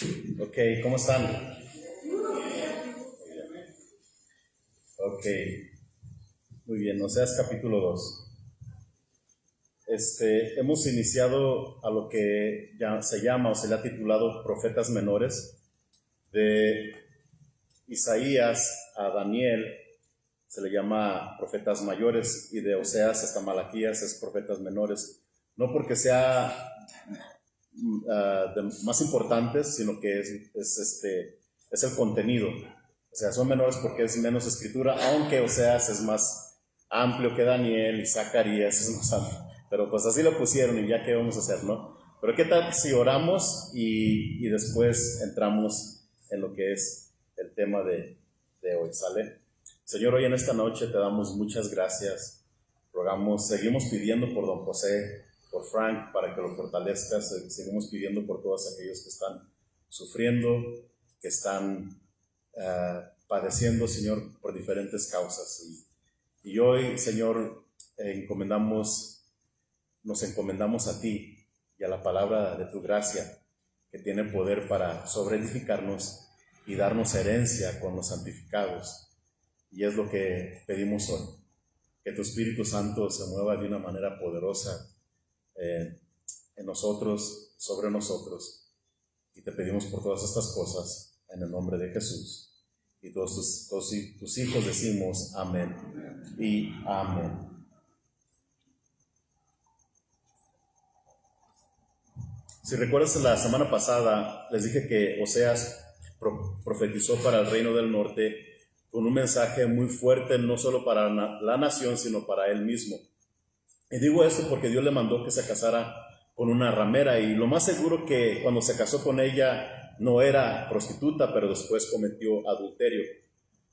Ok, ¿cómo están? Ok, muy bien, Oseas capítulo 2. Hemos iniciado a lo que ya se llama o se le ha titulado Profetas Menores. De Isaías a Daniel se le llama Profetas Mayores, y de Oseas hasta Malaquías es Profetas Menores. No porque sea de más importantes, sino que es el contenido. O sea, son menores porque es menos escritura, aunque Oseas es más amplio que Daniel y Zacarías es más amplio. Pero pues así lo pusieron y ya qué vamos a hacer, ¿no? Pero qué tal si oramos y después entramos en lo que es el tema de hoy, ¿sale? Señor, hoy en esta noche te damos muchas gracias. Rogamos, seguimos pidiendo por don José, por Frank, para que lo fortalezcas. Seguimos pidiendo por todos aquellos que están sufriendo, que están padeciendo, Señor, por diferentes causas. Y hoy, Señor, nos encomendamos a ti y a la palabra de tu gracia, que tiene poder para sobreedificarnos y darnos herencia con los santificados. Y es lo que pedimos hoy, que tu Espíritu Santo se mueva de una manera poderosa en nosotros, sobre nosotros. Y te pedimos por todas estas cosas en el nombre de Jesús. Y todos tus hijos decimos amén y amén. Si recuerdas, la semana pasada les dije que Oseas profetizó para el reino del norte con un mensaje muy fuerte, no solo para la nación, sino para él mismo. Y digo esto porque Dios le mandó que se casara con una ramera, y lo más seguro que cuando se casó con ella no era prostituta, pero después cometió adulterio.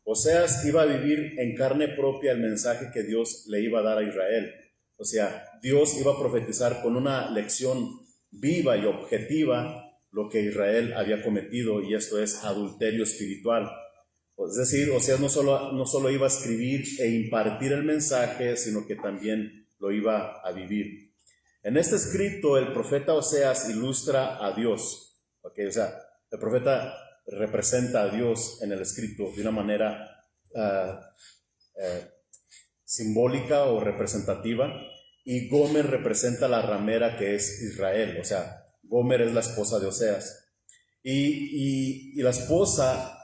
Oseas iba a vivir en carne propia el mensaje que Dios le iba a dar a Israel. O sea, Dios iba a profetizar con una lección viva y objetiva lo que Israel había cometido, y esto es adulterio espiritual. Es decir, Oseas no solo iba a escribir e impartir el mensaje, sino que también lo iba a vivir. En este escrito, el profeta Oseas ilustra a Dios. O sea, el profeta representa a Dios en el escrito de una manera simbólica o representativa, y Gomer representa a la ramera, que es Israel. O sea, Gomer es la esposa de Oseas. Y la esposa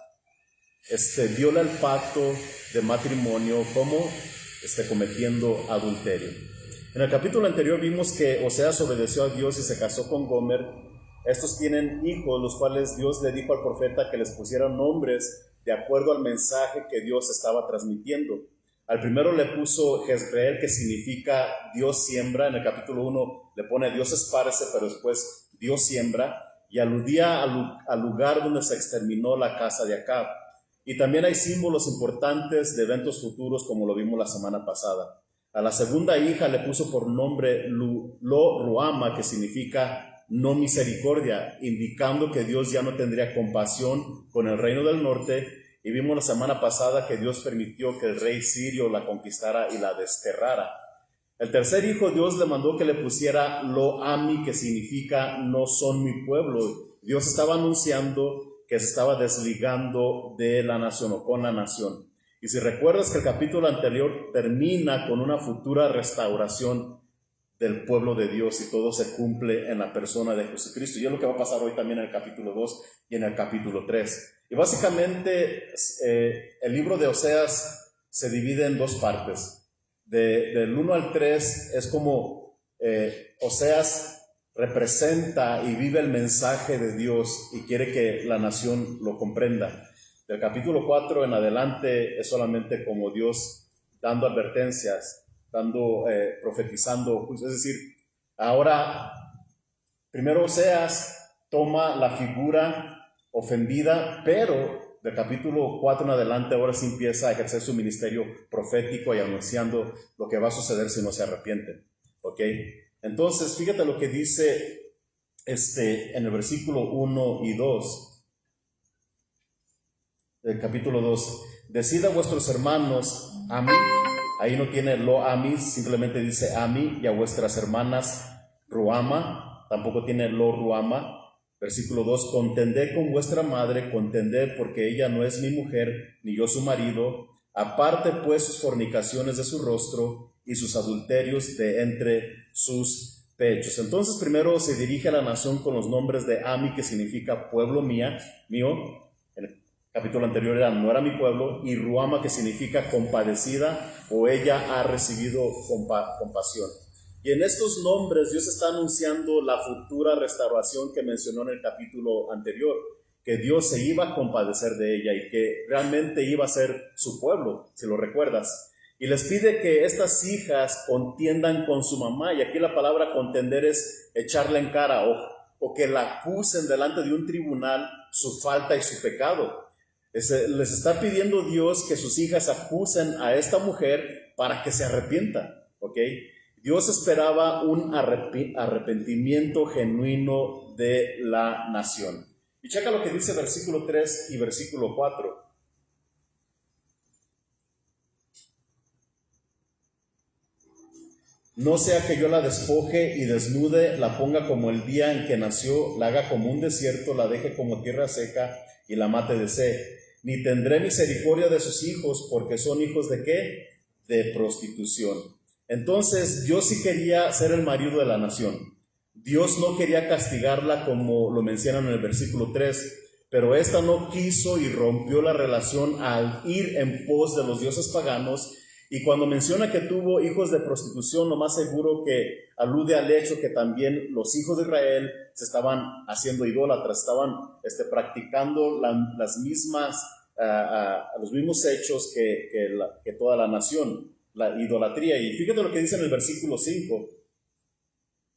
viola el pacto de matrimonio como cometiendo adulterio. En el capítulo anterior vimos que Oseas obedeció a Dios y se casó con Gomer. Estos tienen hijos, los cuales Dios le dijo al profeta que les pusieran nombres de acuerdo al mensaje que Dios estaba transmitiendo. Al primero le puso Jezreel, que significa Dios siembra. En el capítulo 1 le pone Dios esparce, pero después Dios siembra, y aludía al lugar donde se exterminó la casa de Acab. Y también hay símbolos importantes de eventos futuros, como lo vimos la semana pasada. A la segunda hija le puso por nombre Lo-Ruama, que significa no misericordia, indicando que Dios ya no tendría compasión con el reino del norte. Y vimos la semana pasada que Dios permitió que el rey sirio la conquistara y la desterrara. El tercer hijo, Dios le mandó que le pusiera Lo-Ami, que significa no son mi pueblo. Dios estaba anunciando que se estaba desligando de la nación, o con la nación. Y si recuerdas que el capítulo anterior termina con una futura restauración del pueblo de Dios, y todo se cumple en la persona de Jesucristo. Y es lo que va a pasar hoy también en el capítulo 2 y en el capítulo 3. Y básicamente el libro de Oseas se divide en dos partes. Del 1 al 3 es como Oseas representa y vive el mensaje de Dios y quiere que la nación lo comprenda. Del capítulo 4 en adelante es solamente como Dios dando advertencias, profetizando. Es decir, ahora primero Oseas toma la figura ofendida, pero del capítulo 4 en adelante ahora sí empieza a ejercer su ministerio profético y anunciando lo que va a suceder si no se arrepienten. ¿Ok? Entonces, fíjate lo que dice en el versículo 1 y 2 del capítulo 2. Decid a vuestros hermanos, a mí, ahí no tiene lo a mí, simplemente dice a mí, y a vuestras hermanas Ruama, tampoco tiene lo Ruama. Versículo 2, contended con vuestra madre, contended porque ella no es mi mujer, ni yo su marido. Aparte pues sus fornicaciones de su rostro y sus adulterios de entre sus pechos. Entonces primero se dirige a la nación con los nombres de Ami, que significa pueblo mío. En el capítulo anterior no era mi pueblo, y Ruama, que significa compadecida, o ella ha recibido compasión. Y en estos nombres Dios está anunciando la futura restauración que mencionó en el capítulo anterior, que Dios se iba a compadecer de ella y que realmente iba a ser su pueblo, si lo recuerdas. Y les pide que estas hijas contiendan con su mamá, y aquí la palabra contender es echarle en cara o que la acusen delante de un tribunal su falta y su pecado. Les está pidiendo Dios que sus hijas acusen a esta mujer para que se arrepienta, ¿ok? Dios esperaba un arrepentimiento genuino de la nación. Y checa lo que dice versículo 3 y versículo 4. No sea que yo la despoje y desnude, la ponga como el día en que nació, la haga como un desierto, la deje como tierra seca y la mate de sed. Ni tendré misericordia de sus hijos, porque son hijos ¿de qué? De prostitución. Entonces Dios sí quería ser el marido de la nación. Dios no quería castigarla como lo mencionan en el versículo 3, pero esta no quiso y rompió la relación al ir en pos de los dioses paganos. Y cuando menciona que tuvo hijos de prostitución, lo más seguro que alude al hecho que también los hijos de Israel se estaban haciendo idólatras, estaban practicando los mismos hechos que toda la nación, la idolatría. Y fíjate lo que dice en el versículo 5.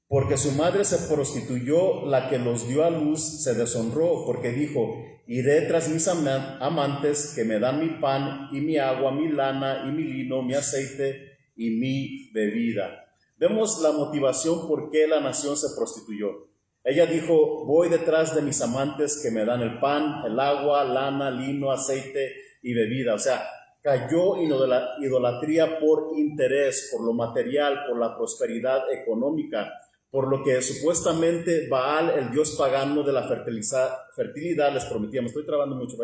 Porque su madre se prostituyó, la que los dio a luz se deshonró, porque dijo, iré tras mis amantes que me dan mi pan y mi agua, mi lana y mi lino, mi aceite y mi bebida. Vemos la motivación por qué la nación se prostituyó. Ella dijo, voy detrás de mis amantes que me dan el pan, el agua, lana, lino, aceite y bebida. O sea, cayó en la idolatría por interés, por lo material, por la prosperidad económica, por lo que supuestamente Baal, el dios pagano de la fertilidad, les prometía. Me estoy trabando mucho,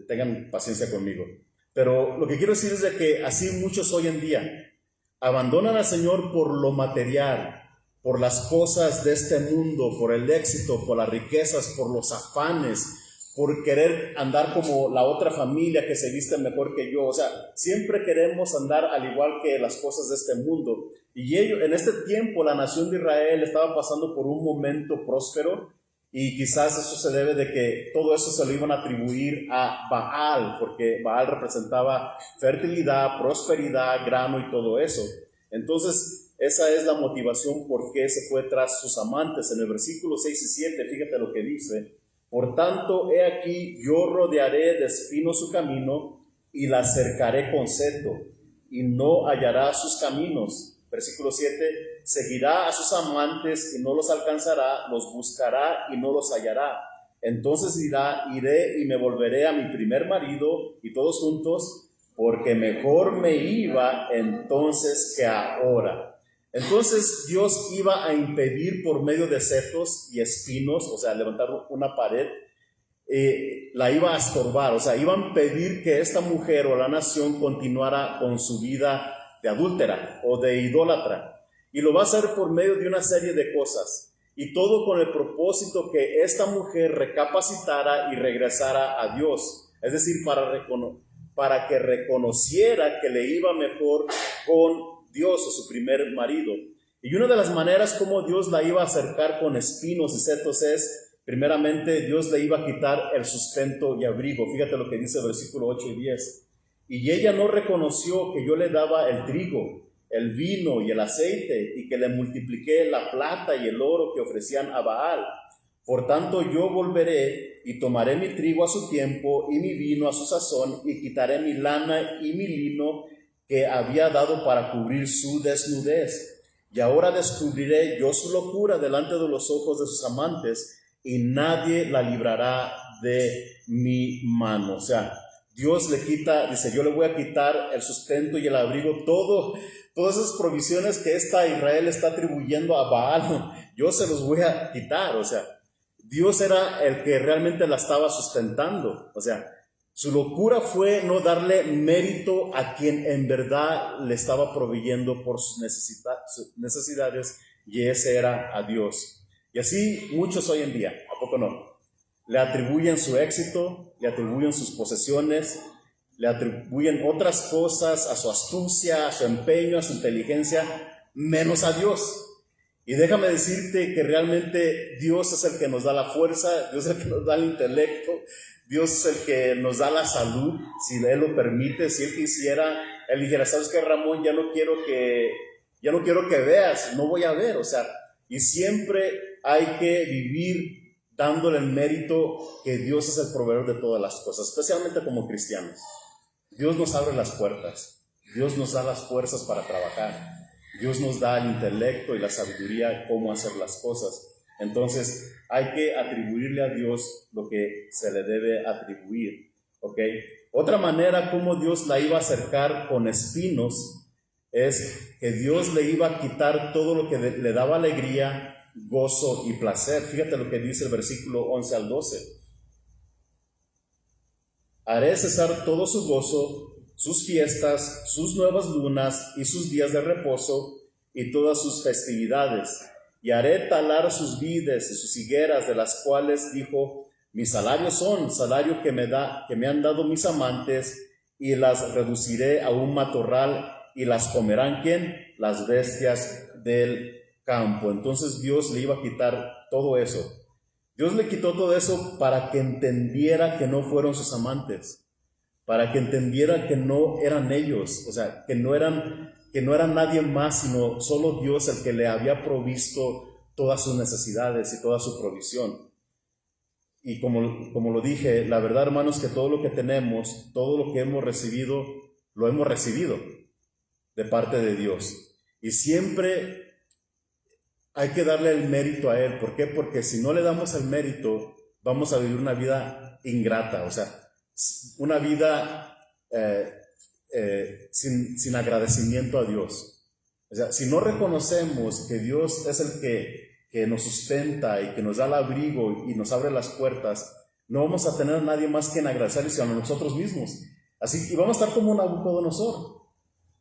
tengan paciencia conmigo. Pero lo que quiero decir es de que así muchos hoy en día abandonan al Señor por lo material, por las cosas de este mundo, por el éxito, por las riquezas, por los afanes, por querer andar como la otra familia que se viste mejor que yo. O sea, siempre queremos andar al igual que las cosas de este mundo. Y en este tiempo la nación de Israel estaba pasando por un momento próspero, y quizás eso se debe de que todo eso se lo iban a atribuir a Baal, porque Baal representaba fertilidad, prosperidad, grano y todo eso. Entonces, esa es la motivación por qué se fue tras sus amantes. En el versículo 6 y 7, fíjate lo que dice. Por tanto, he aquí, yo rodearé de espinos su camino y la cercaré con seto, y no hallará sus caminos. Versículo 7, seguirá a sus amantes y no los alcanzará, los buscará y no los hallará. Entonces dirá, iré y me volveré a mi primer marido, y todos juntos, porque mejor me iba entonces que ahora. Entonces Dios iba a impedir por medio de setos y espinos, o sea, levantar una pared, la iba a estorbar, o sea, iban a impedir que esta mujer o la nación continuara con su vida de adúltera o de idólatra. Y lo va a hacer por medio de una serie de cosas, y todo con el propósito que esta mujer recapacitara y regresara a Dios, es decir, para que reconociera que le iba mejor con Dios o su primer marido. Y una de las maneras como Dios la iba a acercar con espinos y setos es, primeramente, Dios le iba a quitar el sustento y abrigo. Fíjate lo que dice el versículo 8 y 10. Y ella no reconoció que yo le daba el trigo, el vino y el aceite, y que le multipliqué la plata y el oro que ofrecían a Baal. Por tanto, yo volveré y tomaré mi trigo a su tiempo y mi vino a su sazón, y quitaré mi lana y mi lino que había dado para cubrir su desnudez. Y ahora descubriré yo su locura delante de los ojos de sus amantes, y nadie la librará de mi mano. O sea, Dios le quita, dice, yo le voy a quitar el sustento y el abrigo, todas esas provisiones que esta Israel está atribuyendo a Baal, yo se los voy a quitar. O sea, Dios era el que realmente la estaba sustentando. O sea, su locura fue no darle mérito a quien en verdad le estaba proveyendo por sus necesidades, y ese era a Dios. Y así muchos hoy en día, ¿a poco no? Le atribuyen su éxito, le atribuyen sus posesiones, le atribuyen otras cosas, a su astucia, a su empeño, a su inteligencia, menos a Dios. Y déjame decirte que realmente Dios es el que nos da la fuerza, Dios es el que nos da el intelecto, Dios es el que nos da la salud, si Él lo permite. Si Él quisiera, Él dijera, ¿sabes qué, Ramón? Ya no quiero que veas, no voy a ver. O sea, y siempre hay que vivir dándole el mérito que Dios es el proveedor de todas las cosas, especialmente como cristianos. Dios nos abre las puertas, Dios nos da las fuerzas para trabajar, Dios nos da el intelecto y la sabiduría cómo hacer las cosas. Entonces hay que atribuirle a Dios lo que se le debe atribuir, ¿ok? Otra manera como Dios la iba a acercar con espinos es que Dios le iba a quitar todo lo que le daba alegría, gozo y placer. Fíjate lo que dice el versículo 11 al 12. Haré cesar todo su gozo, sus fiestas, sus nuevas lunas y sus días de reposo y todas sus festividades. Y haré talar sus vides y sus higueras, de las cuales dijo, mi salario son, salario que me han dado mis amantes, y las reduciré a un matorral, y las comerán, ¿quién? Las bestias del campo. Entonces Dios le iba a quitar todo eso. Dios le quitó todo eso para que entendiera que no fueron sus amantes, para que entendiera que no eran ellos, o sea, que no eran nadie más, sino solo Dios el que le había provisto todas sus necesidades y toda su provisión. Y como lo dije, la verdad, hermanos, que todo lo que tenemos, todo lo que hemos recibido, lo hemos recibido de parte de Dios. Y siempre hay que darle el mérito a Él. ¿Por qué? Porque si no le damos el mérito, vamos a vivir una vida ingrata, o sea, una vida sin agradecimiento a Dios. O sea, si no reconocemos que Dios es el que nos sustenta y que nos da el abrigo y nos abre las puertas, no vamos a tener a nadie más que en agradecerle, sino a nosotros mismos. Así que vamos a estar como Nabucodonosor.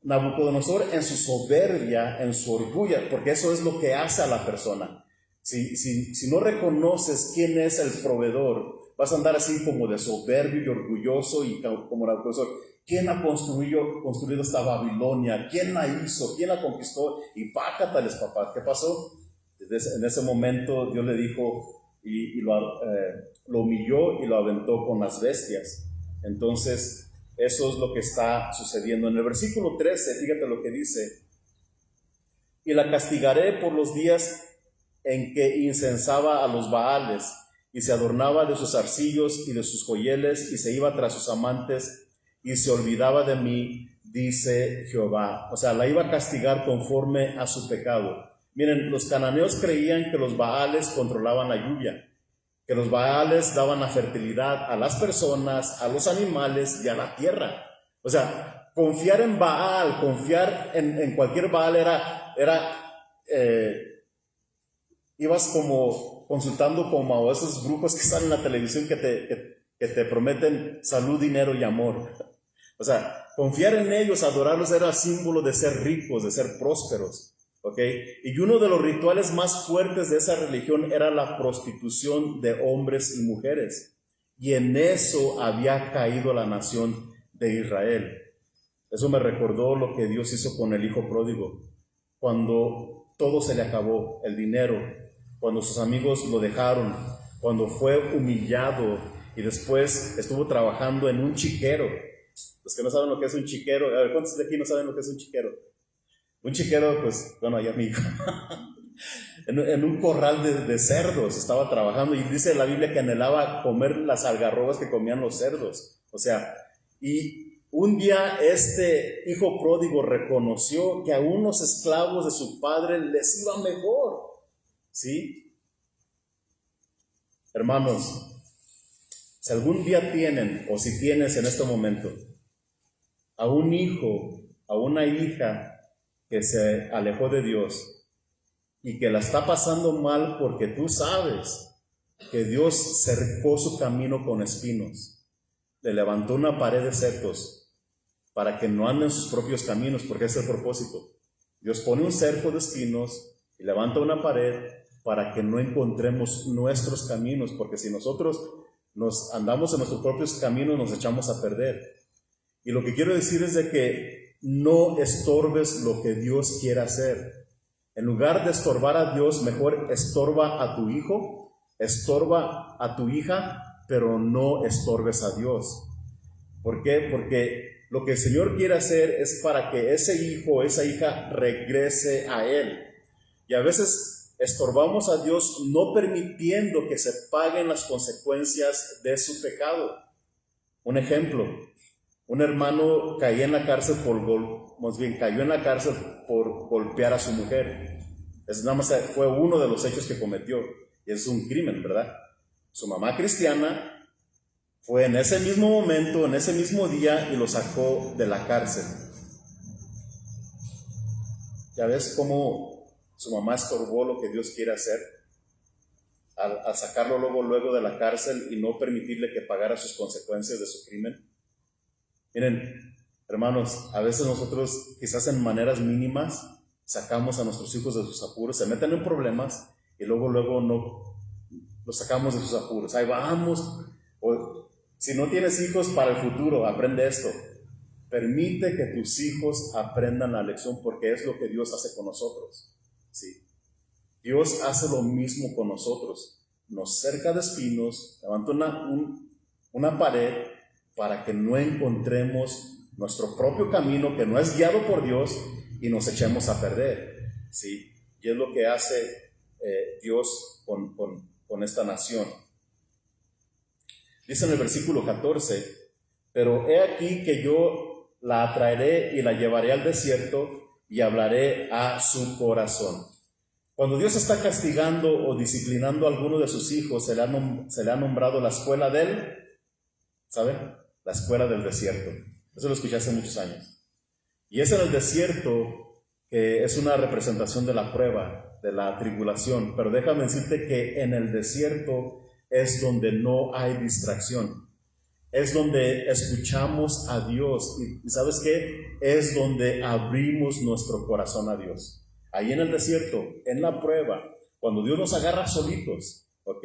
Nabucodonosor en su soberbia, en su orgullo, porque eso es lo que hace a la persona. Si no reconoces quién es el proveedor, vas a andar así como de soberbio y orgulloso, y como Nabucodonosor. ¿Quién ha construido esta Babilonia? ¿Quién la hizo? ¿Quién la conquistó? Y pácatales, papá. ¿Qué pasó? En ese momento Dios le dijo y lo humilló y lo aventó con las bestias. Entonces, eso es lo que está sucediendo. En el versículo 13, fíjate lo que dice. Y la castigaré por los días en que incensaba a los Baales, y se adornaba de sus arcillos y de sus joyeles, y se iba tras sus amantes, y se olvidaba de mí, dice Jehová. O sea, la iba a castigar conforme a su pecado. Miren, los cananeos creían que los Baales controlaban la lluvia, que los Baales daban la fertilidad a las personas, a los animales y a la tierra. O sea, confiar en Baal, confiar en cualquier Baal ibas como consultando como a esos brujos que están en la televisión que te prometen salud, dinero y amor. O sea, confiar en ellos, adorarlos, era símbolo de ser ricos, de ser prósperos. ¿Okay? Y uno de los rituales más fuertes de esa religión era la prostitución de hombres y mujeres. Y en eso había caído la nación de Israel. Eso me recordó lo que Dios hizo con el hijo pródigo. Cuando todo se le acabó, el dinero, cuando sus amigos lo dejaron, cuando fue humillado y después estuvo trabajando en un chiquero. Los que no saben lo que es un chiquero, a ver, ¿cuántos de aquí no saben lo que es un chiquero? Un chiquero, pues, bueno, allá amigo, en un corral de cerdos estaba trabajando, y dice la Biblia que anhelaba comer las algarrobas que comían los cerdos. O sea, y un día este hijo pródigo reconoció que a unos esclavos de su padre les iba mejor. ¿Sí? Hermanos, si algún día tienen, o si tienes en este momento, a un hijo, a una hija que se alejó de Dios y que la está pasando mal porque tú sabes que Dios cercó su camino con espinos, le levantó una pared de cercos para que no anden sus propios caminos, porque ese es el propósito. Dios pone un cerco de espinos y levanta una pared para que no encontremos nuestros caminos, porque si nosotros nos andamos en nuestros propios caminos, nos echamos a perder. Y lo que quiero decir es de que no estorbes lo que Dios quiere hacer. En lugar de estorbar a Dios, mejor estorba a tu hijo, estorba a tu hija, pero no estorbes a Dios. ¿Por qué? Porque lo que el Señor quiere hacer es para que ese hijo o esa hija regrese a Él. Y a veces estorbamos a Dios no permitiendo que se paguen las consecuencias de su pecado. Un ejemplo, un hermano cayó en la cárcel cayó en la cárcel por golpear a su mujer. Es nada más fue uno de los hechos que cometió. Y es un crimen, ¿verdad? Su mamá cristiana fue en ese mismo momento, en ese mismo día, y lo sacó de la cárcel. ¿Ya ves cómo su mamá estorbó lo que Dios quiere hacer? Al sacarlo luego de la cárcel y no permitirle que pagara sus consecuencias de su crimen. Miren, hermanos, a veces nosotros quizás en maneras mínimas sacamos a nuestros hijos de sus apuros, se meten en problemas y luego no los sacamos de sus apuros. Ahí vamos. O, si no tienes hijos para el futuro, aprende esto. Permite que tus hijos aprendan la lección, porque es lo que Dios hace con nosotros. Sí. Dios hace lo mismo con nosotros. Nos cerca de espinos, levanta una pared para que no encontremos nuestro propio camino, que no es guiado por Dios, y nos echemos a perder. ¿Sí? Y es lo que hace Dios con esta nación. Dice en el versículo 14, pero he aquí que yo la atraeré y la llevaré al desierto y hablaré a su corazón. Cuando Dios está castigando o disciplinando a alguno de sus hijos, se le ha nombrado la escuela del, ¿saben? La escuela del desierto. Eso lo escuché hace muchos años. Y es en el desierto que es una representación de la prueba, de la tribulación. Pero déjame decirte que en el desierto es donde no hay distracción. Es donde escuchamos a Dios. Y ¿sabes qué? Es donde abrimos nuestro corazón a Dios. Ahí en el desierto, en la prueba, cuando Dios nos agarra solitos, ¿ok?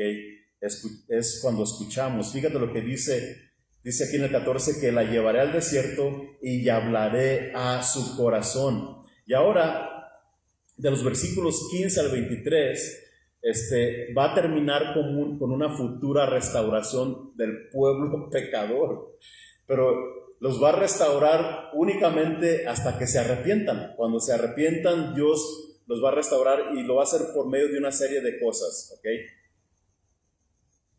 Es cuando escuchamos. Fíjate lo que dice aquí en el 14, que la llevaré al desierto y hablaré a su corazón. Y ahora, de los versículos 15 al 23, va a terminar con una futura restauración del pueblo pecador. Pero los va a restaurar únicamente hasta que se arrepientan. Cuando se arrepientan, Dios los va a restaurar y lo va a hacer por medio de una serie de cosas, ¿ok?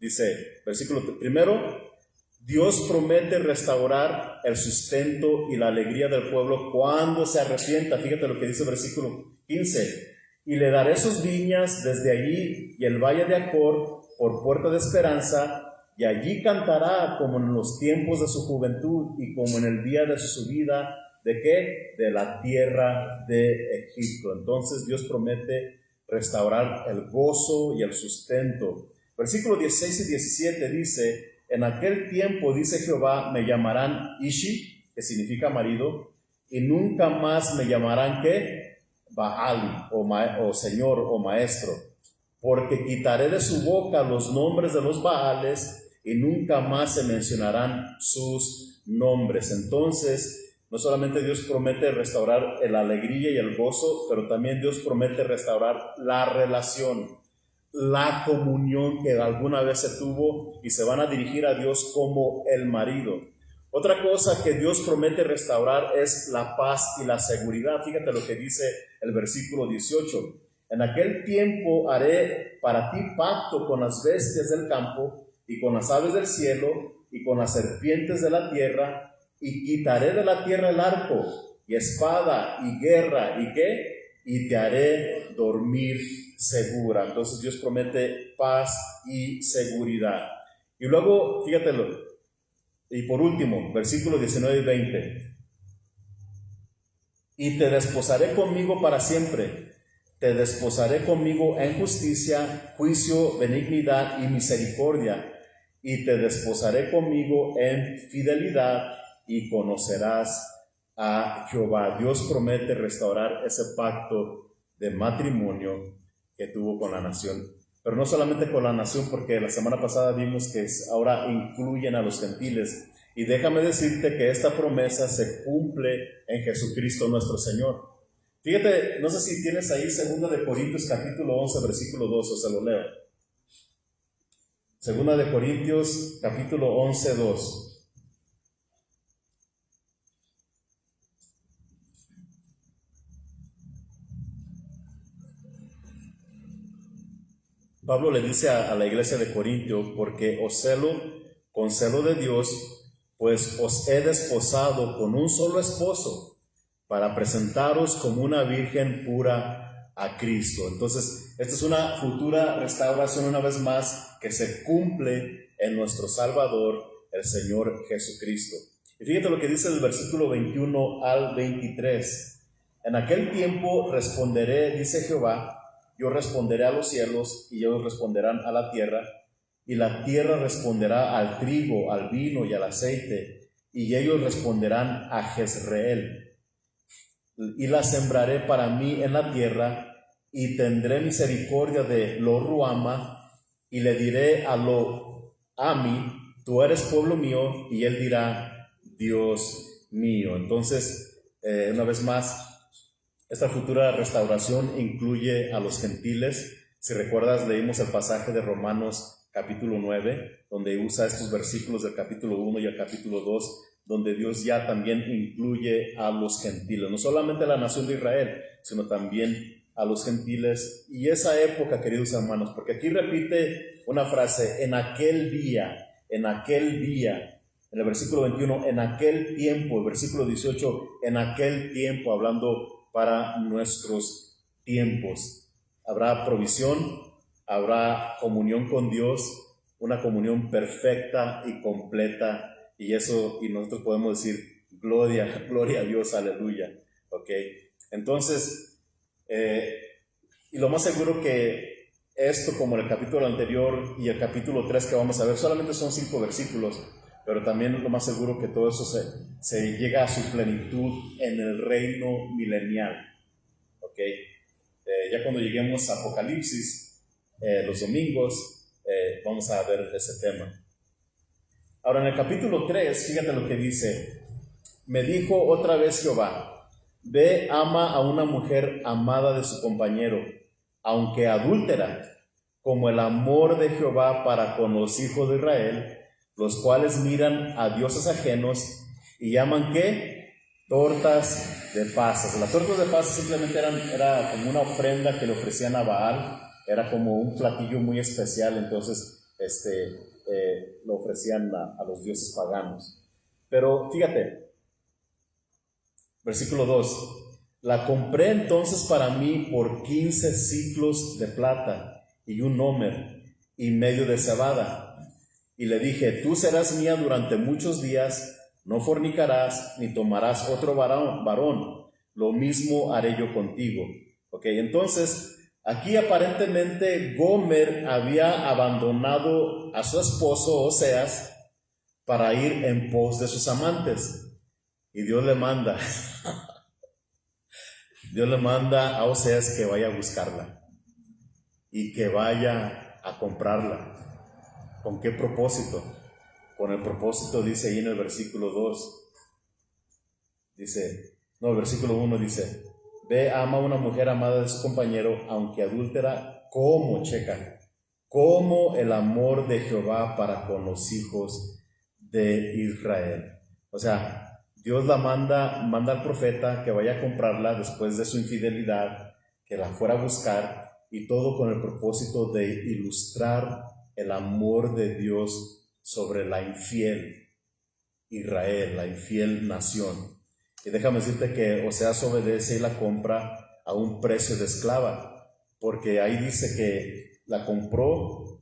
Dice, versículo primero, Dios promete restaurar el sustento y la alegría del pueblo cuando se arrepienta. Fíjate lo que dice el versículo 15. Y le daré sus viñas desde allí y el valle de Acor por puerta de esperanza, y allí cantará como en los tiempos de su juventud y como en el día de su subida, ¿de qué? De la tierra de Egipto. Entonces Dios promete restaurar el gozo y el sustento. Versículos 16 y 17 dice, en aquel tiempo, dice Jehová, me llamarán Ishi, que significa marido, y nunca más me llamarán, ¿qué? Baal, o Señor, o Maestro, porque quitaré de su boca los nombres de los Baales, y nunca más se mencionarán sus nombres. Entonces, no solamente Dios promete restaurar la alegría y el gozo, pero también Dios promete restaurar la relación, la comunión que alguna vez se tuvo, y se van a dirigir a Dios como el marido. Otra cosa que Dios promete restaurar es la paz y la seguridad. Fíjate lo que dice el versículo 18. En aquel tiempo haré para ti pacto con las bestias del campo y con las aves del cielo y con las serpientes de la tierra, y quitaré de la tierra el arco y espada y guerra y ¿qué? Y te haré dormir segura. Entonces Dios promete paz y seguridad. Y luego, fíjatelo, y por último, versículos 19 y 20. Y te desposaré conmigo para siempre, te desposaré conmigo en justicia, juicio, benignidad y misericordia, y te desposaré conmigo en fidelidad, y conocerás a Jehová. Dios promete restaurar ese pacto de matrimonio que tuvo con la nación, pero no solamente con la nación, porque la semana pasada vimos que ahora incluyen a los gentiles, y déjame decirte que esta promesa se cumple en Jesucristo nuestro Señor. Fíjate, no sé si tienes ahí 2 Corintios capítulo 11 versículo 2, o se lo leo. 2 Corintios capítulo 11, 2. Pablo le dice a la iglesia de Corintio: porque os celo con celo de Dios, pues os he desposado con un solo esposo, para presentaros como una virgen pura a Cristo. Entonces, esta es una futura restauración, una vez más, que se cumple en nuestro Salvador, el Señor Jesucristo. Y fíjate lo que dice el versículo 21 al 23. En aquel tiempo responderé, dice Jehová, yo responderé a los cielos, y ellos responderán a la tierra, y la tierra responderá al trigo, al vino y al aceite, y ellos responderán a Jezreel. Y la sembraré para mí en la tierra, y tendré misericordia de lo Ruama, y le diré a lo Ami, tú eres pueblo mío, y él dirá, Dios mío. Entonces, una vez más, esta futura restauración incluye a los gentiles. Si recuerdas, leímos el pasaje de Romanos capítulo 9, donde usa estos versículos del capítulo 1 y el capítulo 2, donde Dios ya también incluye a los gentiles, no solamente a la nación de Israel, sino también a los gentiles. Y esa época, queridos hermanos, porque aquí repite una frase, en aquel día, en el versículo 21, en aquel tiempo, el versículo 18, en aquel tiempo, hablando para nuestros tiempos. Habrá provisión, habrá comunión con Dios, una comunión perfecta y completa, y nosotros podemos decir, gloria a Dios, aleluya. Ok, entonces, y lo más seguro que esto, como en el capítulo anterior y el capítulo 3 que vamos a ver, solamente son 5 versículos, pero también lo más seguro que todo eso se llega a su plenitud en el reino milenial. ¿Ok? Ya cuando lleguemos a Apocalipsis, los domingos, vamos a ver ese tema. Ahora, en el capítulo 3, fíjate lo que dice. Me dijo otra vez Jehová, ve, ama a una mujer amada de su compañero, aunque adúltera, como el amor de Jehová para con los hijos de Israel, los cuales miran a dioses ajenos y llaman, ¿qué? Tortas de pasas. Las tortas de pasas simplemente era como una ofrenda que le ofrecían a Baal, era como un platillo muy especial, entonces lo ofrecían a los dioses paganos. Pero fíjate, versículo 2, la compré entonces para mí por 15 siclos de plata y un homer y medio de cebada. Y le dije, tú serás mía durante muchos días, no fornicarás ni tomarás otro varón, lo mismo haré yo contigo. Ok, entonces aquí aparentemente Gomer había abandonado a su esposo Oseas para ir en pos de sus amantes, y Dios le manda a Oseas que vaya a buscarla y que vaya a comprarla. ¿Con qué propósito? Con el propósito, dice ahí en el versículo 2, el versículo 1 dice, ve, ama a una mujer amada de su compañero, aunque adúltera, como el amor de Jehová para con los hijos de Israel. O sea, Dios manda al profeta que vaya a comprarla después de su infidelidad, que la fuera a buscar, y todo con el propósito de ilustrar el amor de Dios sobre la infiel Israel, la infiel nación. Y déjame decirte que Oseas obedece y la compra a un precio de esclava, porque ahí dice que la compró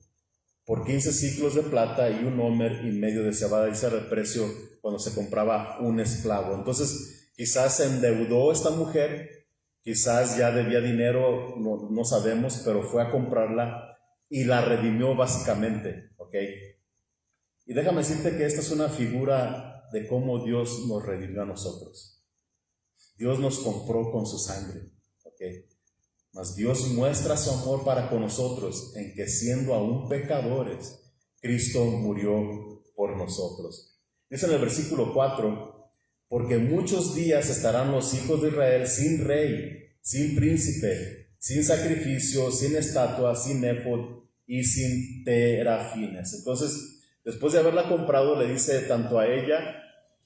por 15 siclos de plata y un homer y medio de cebada. Ese era el precio cuando se compraba un esclavo. Entonces quizás se endeudó esta mujer quizás ya debía dinero, no sabemos, pero fue a comprarla y la redimió básicamente, ¿ok? Y déjame decirte que esta es una figura de cómo Dios nos redimió a nosotros. Dios nos compró con su sangre, ¿ok? Mas Dios muestra su amor para con nosotros en que siendo aún pecadores, Cristo murió por nosotros. Dice en el versículo 4, porque muchos días estarán los hijos de Israel sin rey, sin príncipe, sin sacrificio, sin estatua, sin éfod y sin terafines. Entonces, después de haberla comprado, le dice tanto a ella,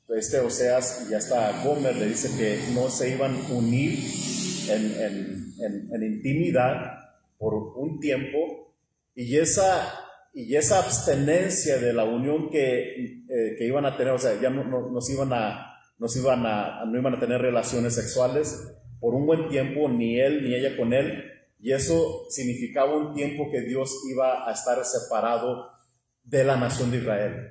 Oseas, y hasta a Gomer, le dice que no se iban a unir en intimidad por un tiempo, y esa abstenencia de la unión que iban a tener, o sea, ya no iban a tener relaciones sexuales por un buen tiempo, ni él ni ella con él, y eso significaba un tiempo que Dios iba a estar separado de la nación de Israel.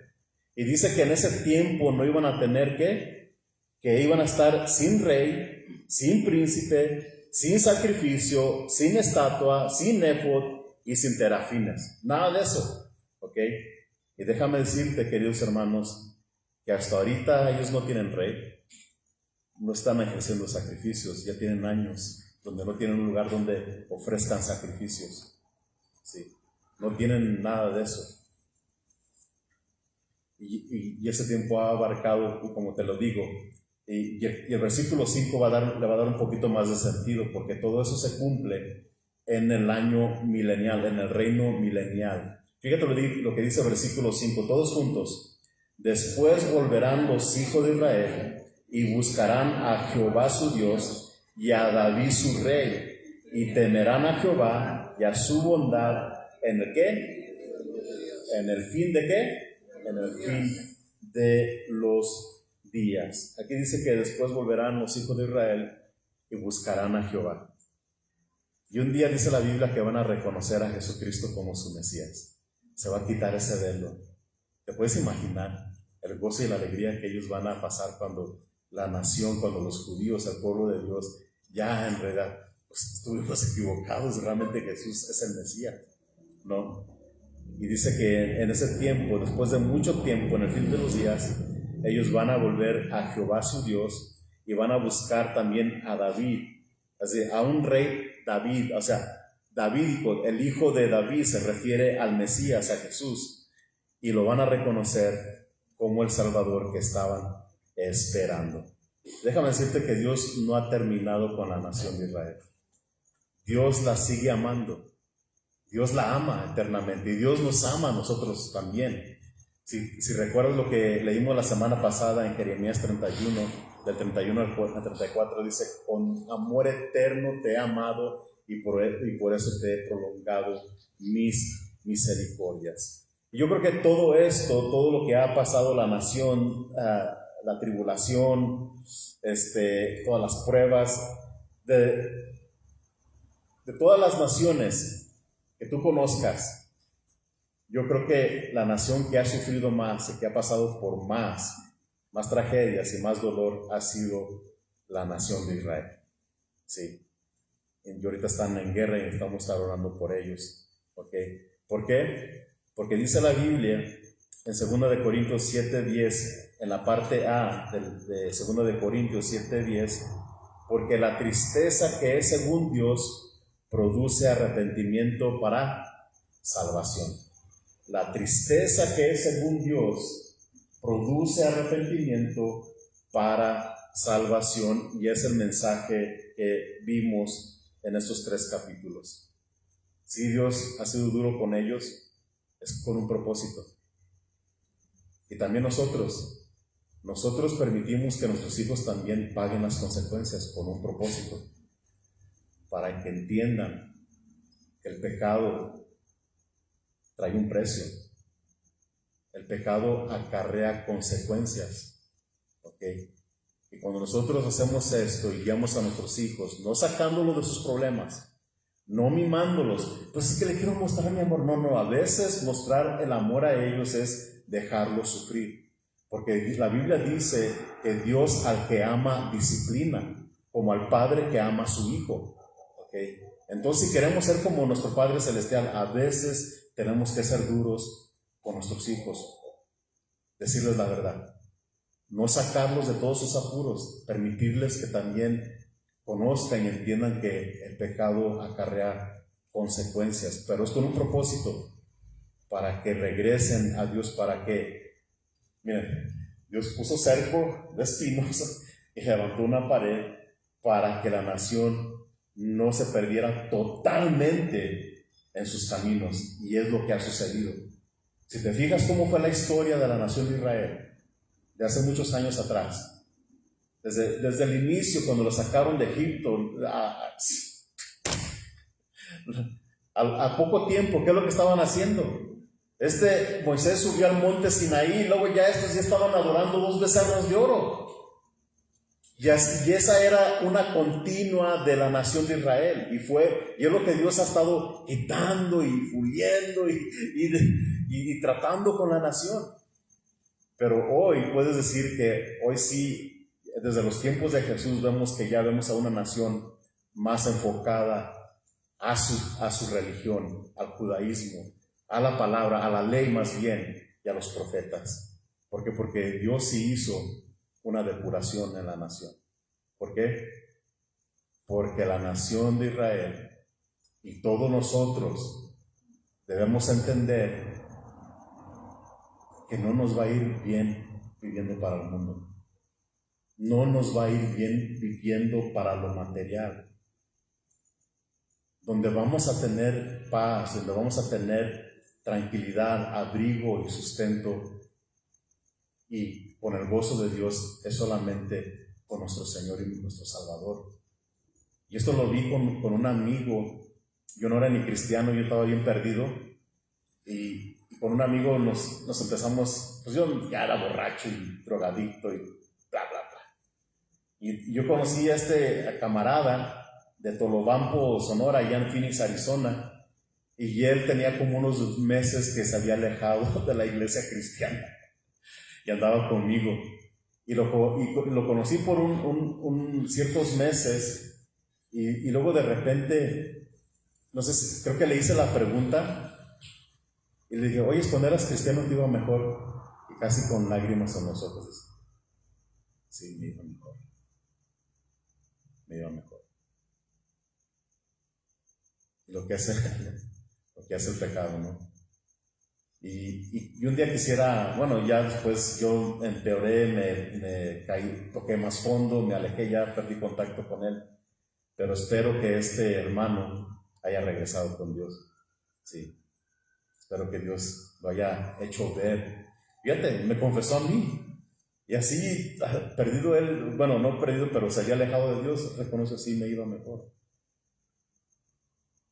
Y dice que en ese tiempo no iban a tener que iban a estar sin rey, sin príncipe, sin sacrificio, sin estatua, sin éfod y sin terafines. Nada de eso, ¿ok? Y déjame decirte, queridos hermanos, que hasta ahorita ellos no tienen rey, no están ejerciendo sacrificios, ya tienen años donde no tienen un lugar donde ofrezcan sacrificios, ¿sí? No tienen nada de eso. Y ese tiempo ha abarcado, como te lo digo, y el versículo 5 le va a dar un poquito más de sentido, porque todo eso se cumple en el año milenial, en el reino milenial. Fíjate lo que dice el versículo 5, todos juntos. Después volverán los hijos de Israel y buscarán a Jehová su Dios y a David su rey, y temerán a Jehová y a su bondad. ¿En el qué? ¿En el fin de qué? En el fin de los días. Aquí dice que después volverán los hijos de Israel y buscarán a Jehová. Y un día dice la Biblia que van a reconocer a Jesucristo como su Mesías. Se va a quitar ese velo. ¿Te puedes imaginar el gozo y la alegría que ellos van a pasar cuando la nación, cuando los judíos, el pueblo de Dios, ya en realidad pues, estuvimos equivocados, realmente Jesús es el Mesías? No. Y dice que en ese tiempo, después de mucho tiempo, en el fin de los días, ellos van a volver a Jehová su Dios y van a buscar también a David, así, a un rey David. O sea, David, el hijo de David, se refiere al Mesías, a Jesús, y lo van a reconocer como el Salvador que estaban esperando. Déjame decirte que Dios no ha terminado con la nación de Israel. Dios la sigue amando. Dios la ama eternamente y Dios nos ama a nosotros también. Si recuerdas lo que leímos la semana pasada en Jeremías 31, del 31 al 34, dice: con amor eterno te he amado y por eso te he prolongado mis misericordias. Y yo creo que todo esto, todo lo que ha pasado la nación, la tribulación, todas las pruebas de todas las naciones que tú conozcas, yo creo que la nación que ha sufrido más y que ha pasado por más tragedias y más dolor ha sido la nación de Israel. Sí. Y ahorita están en guerra y estamos estar orando por ellos. ¿Ok? ¿Por qué? Porque dice la Biblia en 2 de Corintios 7:10, en la parte A de 2 de Corintios 7:10, porque la tristeza que es según Dios produce arrepentimiento para salvación. La tristeza que es según Dios produce arrepentimiento para salvación, y es el mensaje que vimos en estos 3 capítulos. Si Dios ha sido duro con ellos, es con un propósito. Y también nosotros permitimos que nuestros hijos también paguen las consecuencias con un propósito, para que entiendan que el pecado trae un precio. El pecado acarrea consecuencias. ¿Ok? Y cuando nosotros hacemos esto y guiamos a nuestros hijos, no sacándolos de sus problemas, no mimándolos, pues es que le quiero mostrar mi amor. No, a veces mostrar el amor a ellos es dejarlos sufrir. Porque la Biblia dice que Dios al que ama disciplina. como al padre que ama a su hijo. ¿Okay? Entonces, si queremos ser como nuestro Padre Celestial, a veces tenemos que ser duros con nuestros hijos, decirles la verdad, no sacarlos de todos sus apuros, permitirles que también conozcan y entiendan que el pecado acarrea consecuencias, pero es con un propósito, para que regresen a Dios, para que, miren, Dios puso cerco de espinos y levantó una pared para que la nación no se perdiera totalmente en sus caminos, y es lo que ha sucedido. Si te fijas cómo fue la historia de la nación de Israel, de hace muchos años atrás, desde el inicio, cuando lo sacaron de Egipto, a poco tiempo, ¿qué es lo que estaban haciendo? Moisés subió al monte Sinaí, y luego ya estos ya estaban adorando 2 becerros de oro. Y esa era una continua de la nación de Israel, y es lo que Dios ha estado quitando y puliendo y tratando con la nación. Pero hoy puedes decir que hoy sí, desde los tiempos de Jesús, vemos que ya vemos a una nación más enfocada a su religión, al judaísmo, a la palabra, a la ley más bien, y a los profetas. ¿Por qué? Porque Dios sí hizo una depuración en la nación. ¿Por qué? Porque la nación de Israel y todos nosotros debemos entender que no nos va a ir bien viviendo para el mundo. No nos va a ir bien viviendo para lo material. Donde vamos a tener paz, donde vamos a tener tranquilidad, abrigo y sustento, y con el gozo de Dios, es solamente con nuestro Señor y nuestro Salvador. Y esto lo vi con un amigo. Yo no era ni cristiano, yo estaba bien perdido, y con un amigo nos empezamos, pues yo ya era borracho y drogadicto y bla, bla, bla. Y yo conocí a este camarada de Tolobampo, Sonora, allá en Phoenix, Arizona, y él tenía como unos meses que se había alejado de la iglesia cristiana y andaba conmigo, y lo conocí por ciertos meses, y luego de repente, no sé, creo que le hice la pregunta y le dije, oye, cuando eras cristiano te iba mejor, y casi con lágrimas en los ojos, sí, me iba mejor, me iba mejor. Lo que hace el pecado, ¿no? Y un día quisiera, bueno, ya después yo empeoré, me caí, toqué más fondo, me alejé, ya perdí contacto con él, pero espero que este hermano haya regresado con Dios, sí, espero que Dios lo haya hecho ver. Fíjate, me confesó a mí, y así, perdido él, bueno, no perdido, pero se había alejado de Dios, reconoce, así me iba mejor.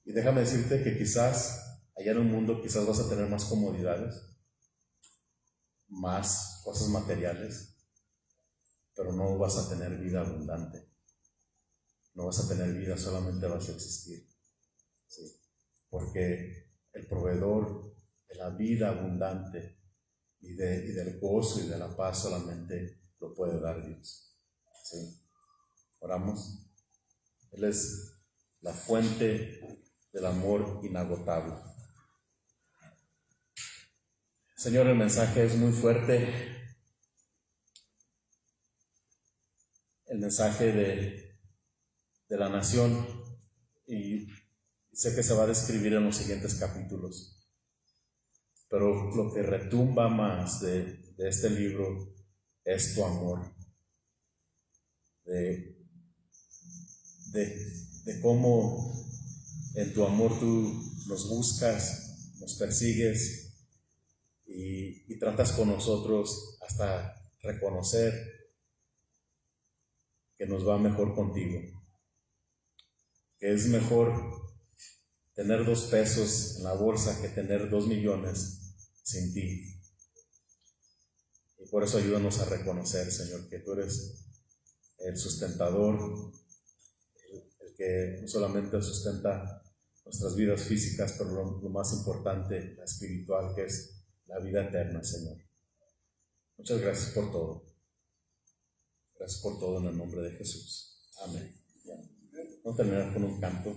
Y déjame decirte que quizás allá en el mundo quizás vas a tener más comodidades, más cosas materiales, pero no vas a tener vida abundante. No vas a tener vida, solamente vas a existir. ¿Sí? Porque el proveedor de la vida abundante y del gozo y de la paz solamente lo puede dar Dios. ¿Sí? Oramos. Él es la fuente del amor inagotable. Señor, el mensaje es muy fuerte. El mensaje de la nación, y sé que se va a describir en los siguientes capítulos, pero lo que retumba más de este libro es tu amor, de cómo en tu amor tú nos buscas, nos persigues, y tratas con nosotros hasta reconocer que nos va mejor contigo, que es mejor tener 2 pesos en la bolsa que tener 2 millones sin ti. Y por eso ayúdanos a reconocer, Señor, que tú eres el sustentador, el que no solamente sustenta nuestras vidas físicas, pero lo más importante, la espiritual, que es la vida eterna, Señor. Muchas gracias por todo. Gracias por todo en el nombre de Jesús. Amén. Ya. Vamos a terminar con un canto.